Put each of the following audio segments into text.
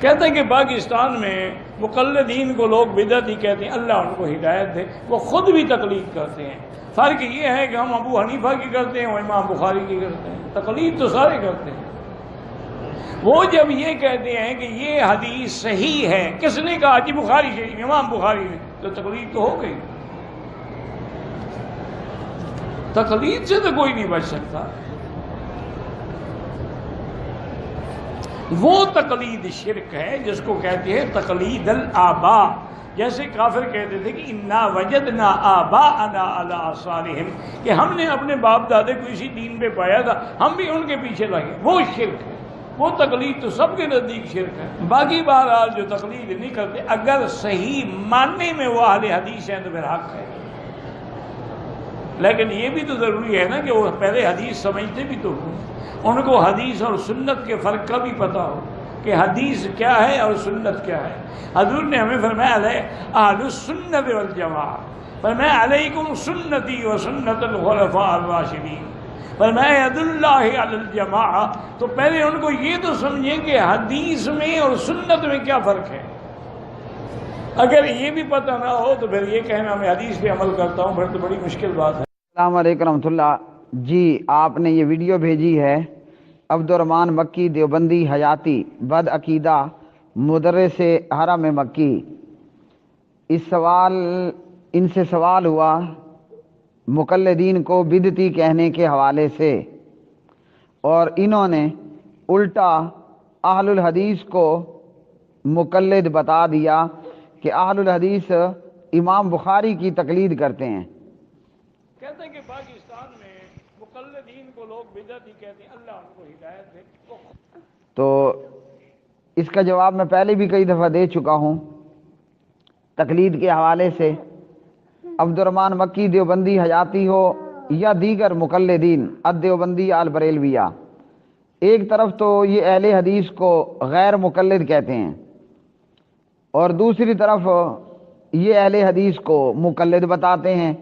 کہتے ہیں کہ پاکستان میں مقلدین کو لوگ بدعتی کہتے ہیں، اللہ ان کو ہدایت دے، وہ خود بھی تقلید کرتے ہیں۔ فرق یہ ہے کہ ہم ابو حنیفہ کی کرتے ہیں، وہ امام بخاری کی کرتے ہیں، تقلید تو سارے کرتے ہیں۔ وہ جب یہ کہتے ہیں کہ یہ حدیث صحیح ہے، کس نے کہا؟ جی بخاری شریف، امام بخاری نے، تو تقلید تو ہو گئی۔ تقلید سے تو کوئی نہیں بچ سکتا۔ وہ تقلید شرک ہے جس کو کہتے ہیں تقلید الآباء۔ جیسے کافر کہتے تھے کہ انا وجدنا آباءنا علی آثارہم، کہ ہم نے اپنے باپ دادے کو اسی دین پہ پایا تھا، ہم بھی ان کے پیچھے لگے۔ وہ شرک ہے، وہ تقلید تو سب کے نزدیک شرک ہے۔ باقی بہرحال جو تقلید نہیں کرتے، اگر صحیح ماننے میں وہ اہل حدیث ہیں تو پھر حق ہے، لیکن یہ بھی تو ضروری ہے نا کہ وہ پہلے حدیث سمجھتے بھی تو ہوں، ان کو حدیث اور سنت کے فرق کا بھی پتہ ہو کہ حدیث کیا ہے اور سنت کیا ہے۔ حضور نے ہمیں فرمایا ہے اہل السنت والجماعہ، فرمایا علیکم سنتی و سنت الخلفاء الراشدین، فرمایا ید اللہ علی الجماعہ۔ تو پہلے ان کو یہ تو سمجھیں کہ حدیث میں اور سنت میں کیا فرق ہے۔ اگر یہ بھی پتہ نہ ہو تو پھر یہ کہنا میں حدیث پہ عمل کرتا ہوں، پھر تو بڑی مشکل بات ہے۔ السلام علیکم رحمۃ اللہ جی، آپ نے یہ ویڈیو بھیجی ہے عبد الرحمن مکی دیوبندی حیاتی بد عقیدہ مدرس حرم مکی۔ ان سے سوال ہوا مقلدین کو بدعتی کہنے کے حوالے سے، اور انہوں نے الٹا اہل الحدیث کو مقلد بتا دیا کہ اہل الحدیث امام بخاری کی تقلید کرتے ہیں۔ کہتے ہیں کہ پاکستان میں مقلدین کو لوگ بدعتی کہتے ہیں، اللہ ان کو ہدایت دے۔ تو اس کا جواب میں پہلے بھی کئی دفعہ دے چکا ہوں۔ تقلید کے حوالے سے عبد الرحمن مکی دیوبندی حیاتی ہو یا دیگر مقلدین الدیوبندی البریلویہ، ایک طرف تو یہ اہل حدیث کو غیر مقلد کہتے ہیں، اور دوسری طرف یہ اہل حدیث کو مقلد بتاتے ہیں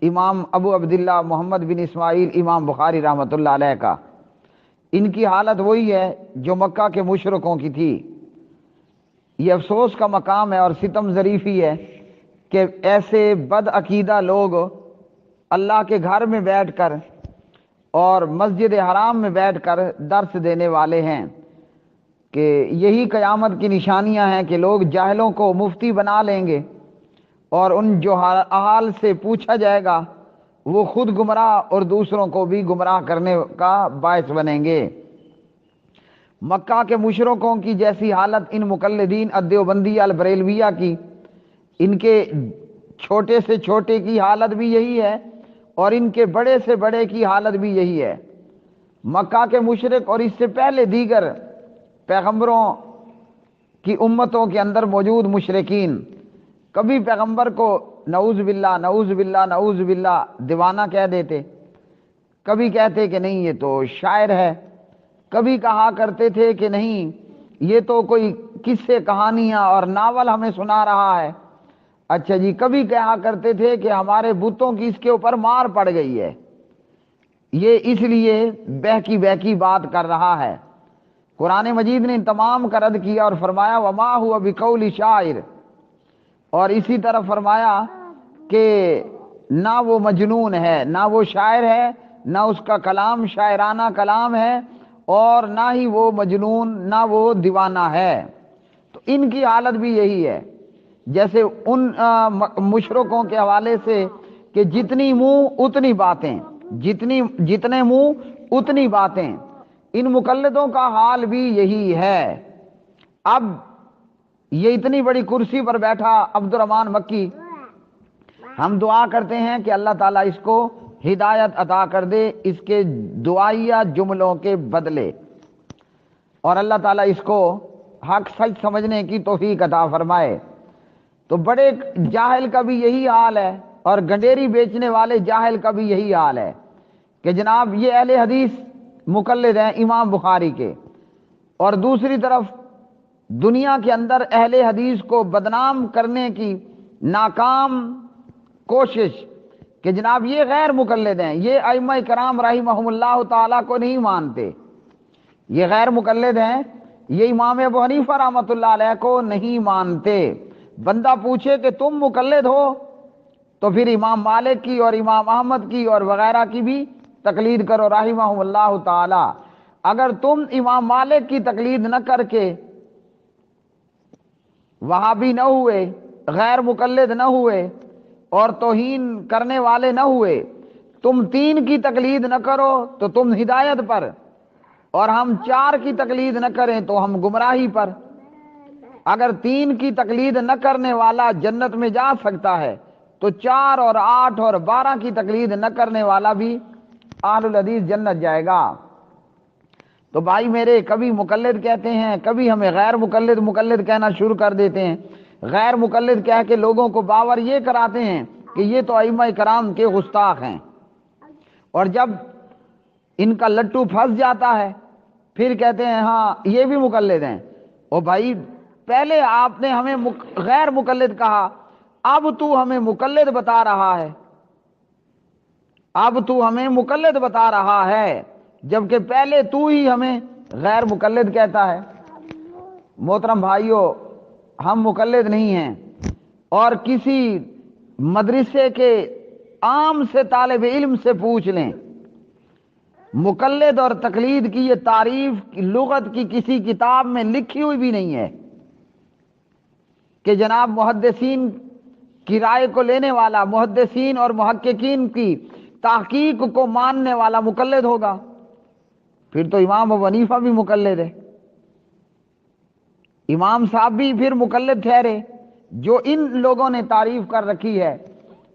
امام ابو عبداللہ محمد بن اسماعیل امام بخاری رحمۃ اللہ علیہ کا۔ ان کی حالت وہی ہے جو مکہ کے مشرکوں کی تھی۔ یہ افسوس کا مقام ہے اور ستم ظریفی ہے کہ ایسے بد عقیدہ لوگ اللہ کے گھر میں بیٹھ کر اور مسجد حرام میں بیٹھ کر درس دینے والے ہیں، کہ یہی قیامت کی نشانیاں ہیں کہ لوگ جاہلوں کو مفتی بنا لیں گے، اور ان جو حال سے پوچھا جائے گا وہ خود گمراہ اور دوسروں کو بھی گمراہ کرنے کا باعث بنیں گے۔ مکہ کے مشرکوں کی جیسی حالت ان مقلدین الدیوبندی البریلویہ کی، ان کے چھوٹے سے چھوٹے کی حالت بھی یہی ہے اور ان کے بڑے سے بڑے کی حالت بھی یہی ہے۔ مکہ کے مشرک اور اس سے پہلے دیگر پیغمبروں کی امتوں کے اندر موجود مشرکین کبھی پیغمبر کو نعوذ باللہ نعوذ باللہ نعوذ باللہ دیوانہ کہہ دیتے، کبھی کہتے کہ نہیں یہ تو شاعر ہے، کبھی کہا کرتے تھے کہ نہیں یہ تو کوئی قصے کہانیاں اور ناول ہمیں سنا رہا ہے۔ اچھا جی، کبھی کہا کرتے تھے کہ ہمارے بتوں کی اس کے اوپر مار پڑ گئی ہے، یہ اس لیے بہکی بہکی بات کر رہا ہے۔ قرآن مجید نے ان تمام کا رد کیا اور فرمایا وما هو بقول شاعر، اور اسی طرح فرمایا کہ نہ وہ مجنون ہے، نہ وہ شاعر ہے، نہ اس کا کلام شاعرانہ کلام ہے، اور نہ ہی وہ مجنون، نہ وہ دیوانہ ہے۔ تو ان کی حالت بھی یہی ہے، جیسے ان مشرکوں کے حوالے سے کہ جتنی منہ اتنی باتیں، جتنے منہ اتنی باتیں، ان مقلدوں کا حال بھی یہی ہے۔ اب یہ اتنی بڑی کرسی پر بیٹھا عبد الرحمن مکی، ہم دعا کرتے ہیں کہ اللہ تعالیٰ اس کو ہدایت عطا کر دے اس کے دعائیہ جملوں کے بدلے، اور اللہ تعالیٰ اس کو حق سچ سمجھنے کی توفیق عطا فرمائے۔ تو بڑے جاہل کا بھی یہی حال ہے، اور گنڈیری بیچنے والے جاہل کا بھی یہی حال ہے کہ جناب یہ اہل حدیث مقلد ہیں امام بخاری کے، اور دوسری طرف دنیا کے اندر اہل حدیث کو بدنام کرنے کی ناکام کوشش کہ جناب یہ غیر مقلد ہیں، یہ ائمہ کرام رحمہم اللہ تعالیٰ کو نہیں مانتے، یہ غیر مقلد ہیں، یہ امام ابو حنیفہ رحمۃ اللہ علیہ کو نہیں مانتے۔ بندہ پوچھے کہ تم مقلد ہو تو پھر امام مالک کی اور امام احمد کی اور وغیرہ کی بھی تقلید کرو رحمہم اللہ تعالی۔ اگر تم امام مالک کی تقلید نہ کر کے وہابی نہ ہوئے، غیر مقلد نہ ہوئے اور توہین کرنے والے نہ ہوئے، تم 3 کی تقلید نہ کرو تو تم ہدایت پر، اور ہم 4 کی تقلید نہ کریں تو ہم گمراہی پر۔ اگر 3 کی تقلید نہ کرنے والا جنت میں جا سکتا ہے تو 4 اور 8 اور 12 کی تقلید نہ کرنے والا بھی اہل الحدیث جنت جائے گا۔ تو بھائی میرے، کبھی مقلد کہتے ہیں، کبھی ہمیں غیر مقلد کہنا شروع کر دیتے ہیں۔ غیر مقلد کہہ کے لوگوں کو باور یہ کراتے ہیں کہ یہ تو ائمہ کرام کے گستاخ ہیں، اور جب ان کا لٹو پھنس جاتا ہے پھر کہتے ہیں ہاں یہ بھی مقلد ہیں۔ او بھائی، پہلے آپ نے ہمیں غیر مقلد کہا، اب تو ہمیں مقلد بتا رہا ہے، اب تو ہمیں مقلد بتا رہا ہے، جبکہ پہلے تو ہی ہمیں غیر مقلد کہتا ہے۔ محترم بھائیو، ہم مقلد نہیں ہیں، اور کسی مدرسے کے عام سے طالب علم سے پوچھ لیں، مقلد اور تقلید کی یہ تعریف لغت کی کسی کتاب میں لکھی ہوئی بھی نہیں ہے کہ جناب محدثین کی رائے کو لینے والا، محدثین اور محققین کی تحقیق کو ماننے والا مقلد ہوگا۔ پھر تو امام ابو حنیفہ بھی مقلد ہے، امام صاحب بھی پھر مقلد ٹھہرے جو ان لوگوں نے تعریف کر رکھی ہے۔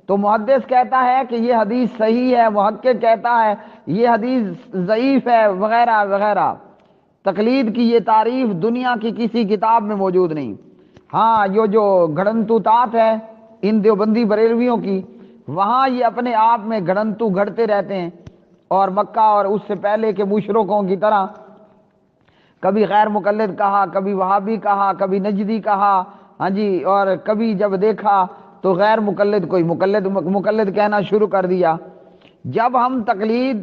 تو محدث کہتا ہے کہ یہ حدیث صحیح ہے، محقق کہتا ہے یہ حدیث ضعیف ہے، وغیرہ وغیرہ۔ تقلید کی یہ تعریف دنیا کی کسی کتاب میں موجود نہیں۔ ہاں، یہ جو گھڑنتو تات ہے ان دیوبندی بریلویوں کی، وہاں یہ اپنے آپ میں گھڑنتو گھڑتے رہتے ہیں، اور مکہ اور اس سے پہلے کے مشرکوں کی طرح کبھی غیر مقلد کہا، کبھی وہابی کہا، کبھی نجدی کہا، ہاں جی، اور کبھی جب دیکھا تو غیر مقلد کوئی مقلد کہنا شروع کر دیا۔ جب ہم تقلید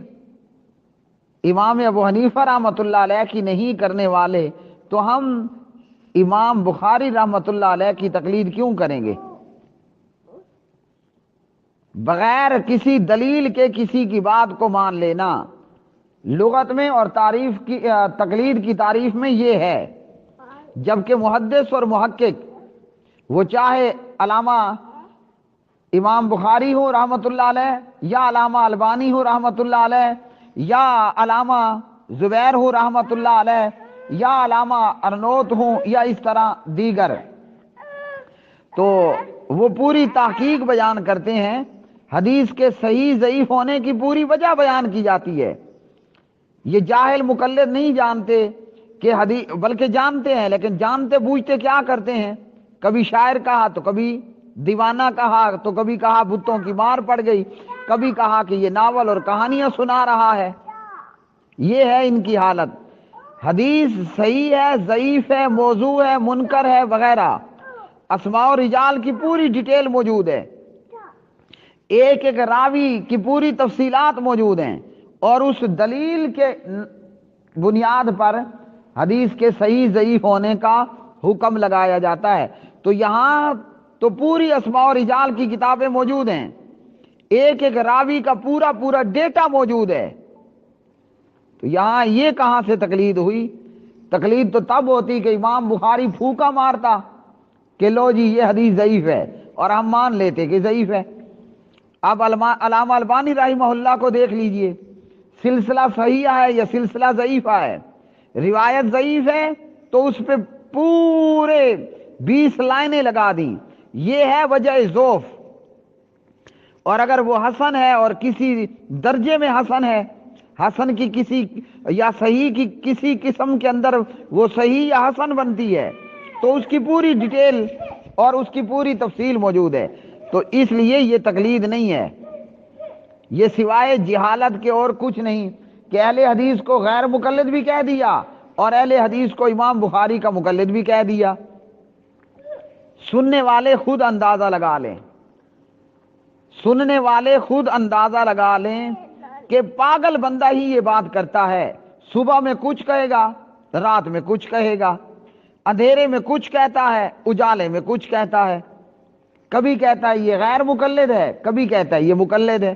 امام ابو حنیفہ رحمۃ اللہ علیہ کی نہیں کرنے والے تو ہم امام بخاری رحمۃ اللہ علیہ کی تقلید کیوں کریں گے؟ بغیر کسی دلیل کے کسی کی بات کو مان لینا لغت میں اور تقلید کی تعریف میں یہ ہے۔ جبکہ محدث اور محقق، وہ چاہے علامہ امام بخاری ہو رحمۃ اللہ علیہ، یا علامہ البانی ہو رحمۃ اللہ علیہ، یا علامہ زبیر ہو رحمۃ اللہ علیہ، یا علامہ ارنوت ہوں، یا اس طرح دیگر، تو وہ پوری تحقیق بیان کرتے ہیں، حدیث کے صحیح ضعیف ہونے کی پوری وجہ بیان کی جاتی ہے۔ یہ جاہل مقلد نہیں جانتے کہ حدیث، بلکہ جانتے ہیں لیکن جانتے بوجھتے کیا کرتے ہیں، کبھی شاعر کہا تو کبھی دیوانہ کہا، تو کبھی کہا بتوں کی مار پڑ گئی، کبھی کہا کہ یہ ناول اور کہانیاں سنا رہا ہے۔ یہ ہے ان کی حالت۔ حدیث صحیح ہے، ضعیف ہے، موضوع ہے، منکر ہے، وغیرہ، اسماء و رجال کی پوری ڈیٹیل موجود ہے، ایک ایک راوی کی پوری تفصیلات موجود ہیں، اور اس دلیل کے بنیاد پر حدیث کے صحیح ضعیف ہونے کا حکم لگایا جاتا ہے۔ تو یہاں تو پوری اسماء و رجال کی کتابیں موجود ہیں، ایک ایک راوی کا پورا ڈیٹا موجود ہے، تو یہاں یہ کہاں سے تقلید ہوئی؟ تقلید تو تب ہوتی کہ امام بخاری پھوکا مارتا کہ لو جی یہ حدیث ضعیف ہے، اور ہم مان لیتے کہ ضعیف ہے۔ اب علامہ البانی رحمہ اللہ کو دیکھ لیجئے، سلسلہ صحیح ہے یا سلسلہ ضعیفہ ہے؟ روایت ضعیف ہے تو اس پہ پورے 20 لائنیں لگا دیں، یہ ہے وجہ ضعف، اور اگر وہ حسن ہے اور کسی درجے میں حسن ہے، حسن کی کسی یا صحیح کی کسی قسم کے اندر وہ صحیح یا حسن بنتی ہے تو اس کی پوری ڈیٹیل اور اس کی پوری تفصیل موجود ہے۔ تو اس لیے یہ تقلید نہیں ہے، یہ سوائے جہالت کے اور کچھ نہیں کہ اہل حدیث کو غیر مقلد بھی کہہ دیا اور اہل حدیث کو امام بخاری کا مقلد بھی کہہ دیا۔ سننے والے خود اندازہ لگا لیں، سننے والے خود اندازہ لگا لیں کہ پاگل بندہ ہی یہ بات کرتا ہے، صبح میں کچھ کہے گا، رات میں کچھ کہے گا، اندھیرے میں کچھ کہتا ہے، اجالے میں کچھ کہتا ہے، کبھی کہتا ہے یہ غیر مقلد ہے، کبھی کہتا ہے یہ مقلد ہے۔